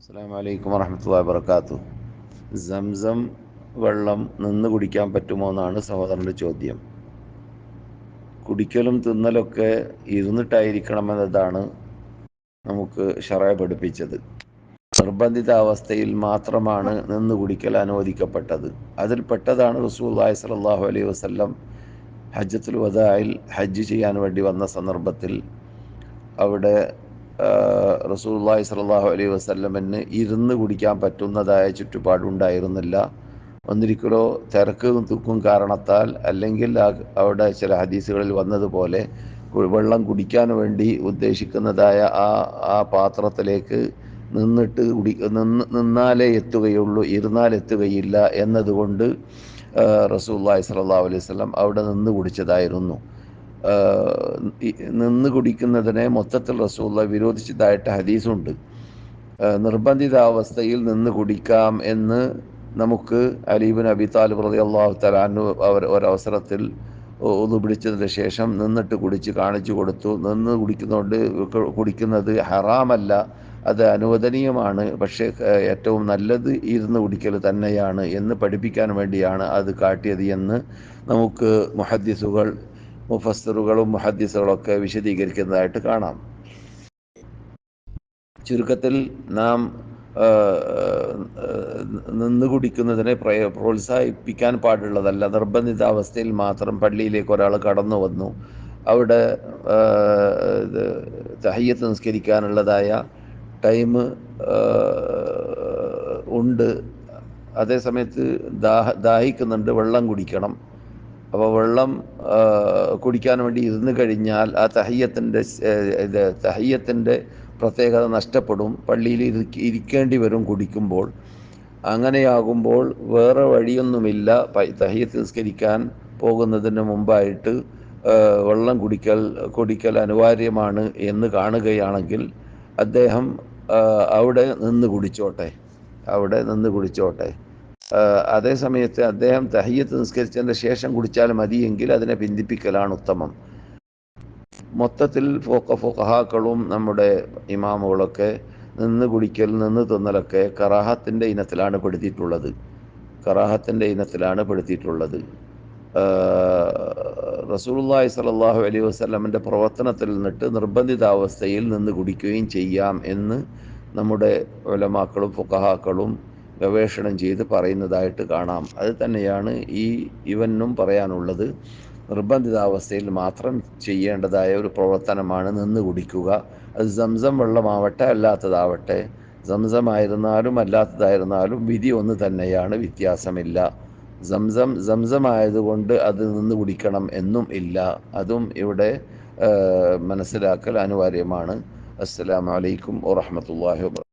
അസ്സലാമു അലൈക്കും വറഹ്മത്തുള്ളാഹി വബറകാതുഹു. സംസം വെള്ളം നിന്ന് കുടിക്കാൻ പറ്റുമോ എന്നാണ് സഹോദരൻ്റെ ചോദ്യം. കുടിക്കലും തിന്നലൊക്കെ ഇരുന്നിട്ടായിരിക്കണമെന്നതാണ് നമുക്ക് ശറഅ പഠിപ്പിച്ചത്. നിർബന്ധിത അവസ്ഥയിൽ മാത്രമാണ് നിന്ന് കുടിക്കൽ അനുവദിക്കപ്പെട്ടത്. അതിൽപ്പെട്ടതാണ് റസൂലുള്ളാഹി സ്വല്ലല്ലാഹു അലൈഹി വസല്ലം ഹജ്ജത്തുൽ വദാഇൽ ഹജ്ജ് ചെയ്യാൻ വേണ്ടി വന്ന സന്ദർഭത്തിൽ അവിടെ റസൂലുള്ളാഹി സ്വല്ലല്ലാഹു അലൈഹി വസല്ലമിന് ഇരുന്ന് കുടിക്കാൻ പറ്റുന്നതായ ചുറ്റുപാടുണ്ടായിരുന്നില്ല. ഒന്നിരിക്കലോ തിരക്കും തൂക്കും കാരണത്താൽ, അല്ലെങ്കിൽ അവിടെ ചില ഹദീസുകളിൽ വന്നതുപോലെ വെള്ളം കുടിക്കാൻ വേണ്ടി ഉദ്ദേശിക്കുന്നതായ ആ പാത്രത്തിലേക്ക് നിന്നാലേ എത്തുകയുള്ളൂ, ഇരുന്നാൽ എത്തുകയില്ല എന്നതുകൊണ്ട് റസൂലുള്ളാഹി സ്വല്ലല്ലാഹു അലൈഹി വസല്ലം അവിടെ നിന്ന് കുടിച്ചതായിരുന്നു. നിന്ന് കുടിക്കുന്നതിനെ മൊത്തത്തിൽ റസൂലുള്ളാഹി വിരോധിച്ചതായിട്ട് ഹദീസുണ്ട്. നിർബന്ധിതാവസ്ഥയിൽ നിന്ന് കുടിക്കാം എന്ന് നമുക്ക് അലി ഇബ്നു അബി താലിബ് റളിയല്ലാഹു തആല അൻഹു ഒരവസരത്തിൽ ഉളു പിടിച്ചതിന് ശേഷം നിന്നിട്ട് കുടിച്ച് കാണിച്ചു കൊടുത്തു. നിന്ന് കുടിക്കുന്നത് ഹറാമല്ല, അത് അനുവദനീയമാണ്. പക്ഷേ ഏറ്റവും നല്ലത് ഇരുന്ന് കുടിക്കൽ തന്നെയാണ് എന്ന് പഠിപ്പിക്കാൻ വേണ്ടിയാണ് അത് കാട്ടിയത് എന്ന് നമുക്ക് മുഫസ്സിറുകളും മുഹദ്ദിസുകളൊക്കെ വിശദീകരിക്കുന്നതായിട്ട് കാണാം. ചുരുക്കത്തിൽ നാം നിന്ന് കുടിക്കുന്നതിനെ പ്രോത്സാഹിപ്പിക്കാൻ പാടുള്ളതല്ല. നിർബന്ധിതാവസ്ഥയിൽ മാത്രം പള്ളിയിലേക്ക് ഒരാൾ കടന്നു വന്നു, അവിടെ തഹയ്യത്ത് നിസ്കരിക്കാനുള്ളതായ ടൈം ഉണ്ട്, അതേസമയത്ത് ദാഹിക്കുന്നുണ്ട്, വെള്ളം കുടിക്കണം. അപ്പോൾ വെള്ളം കുടിക്കാൻ വേണ്ടി ഇരുന്ന് കഴിഞ്ഞാൽ ആ തഹയ്യത്തിൻ്റെ പ്രത്യേകത നഷ്ടപ്പെടും, പള്ളിയിൽ ഇരിക്കേണ്ടി വരും കുടിക്കുമ്പോൾ. അങ്ങനെയാകുമ്പോൾ വേറെ വഴിയൊന്നുമില്ല, തഹയ്യത്ത് നിസ്കരിക്കാൻ പോകുന്നതിന് മുമ്പായിട്ട് വെള്ളം കുടിക്കൽ അനിവാര്യമാണ് എന്ന് കാണുകയാണെങ്കിൽ അദ്ദേഹം അവിടെ നിന്ന് കുടിച്ചോട്ടെ. അതേസമയത്ത് അദ്ദേഹം തഹയ്യത്ത് നിസ്കരിച്ചതിന് ശേഷം കുടിച്ചാൽ മതിയെങ്കിൽ അതിനെ പിന്തിപ്പിക്കലാണ് ഉത്തമം. മൊത്തത്തിൽ ഫുഖഹാക്കളും നമ്മുടെ ഇമാമുകളൊക്കെ നിന്ന് കുടിക്കൽ, നിന്ന് തിന്നലൊക്കെ കറാഹത്തിൻ്റെ ഇനത്തിലാണ് പെടുത്തിയിട്ടുള്ളത്. റസൂലുള്ളാഹി സ്വല്ലല്ലാഹു അലൈഹി വസല്ലമിൻ്റെ പ്രവർത്തനത്തിൽ നിന്നിട്ട് നിർബന്ധിതാവസ്ഥയിൽ നിന്ന് കുടിക്കുകയും ചെയ്യാം എന്ന് നമ്മുടെ ഉലമാക്കളും ഫുഖഹാക്കളും ഗവേഷണം ചെയ്ത് പറയുന്നതായിട്ട് കാണാം. അത് തന്നെയാണ് ഇവനും പറയാനുള്ളത്. നിർബന്ധിതാവസ്ഥയിൽ മാത്രം ചെയ്യേണ്ടതായ ഒരു പ്രവർത്തനമാണ് നിന്ന് കുടിക്കുക. അത് സംസം വെള്ളമാവട്ടെ അല്ലാത്തതാവട്ടെ, സംസമായിരുന്നാലും അല്ലാത്തതായിരുന്നാലും വിധി ഒന്ന് തന്നെയാണ്, വ്യത്യാസമില്ല. സംസമായതുകൊണ്ട് അത് നിന്ന് കുടിക്കണം എന്നും ഇല്ല. അതും ഇവിടെ മനസ്സിലാക്കൽ അനിവാര്യമാണ്. അസ്സലാമു അലൈക്കും വറഹ്മത്തുള്ളാഹി വബറകാതുഹു.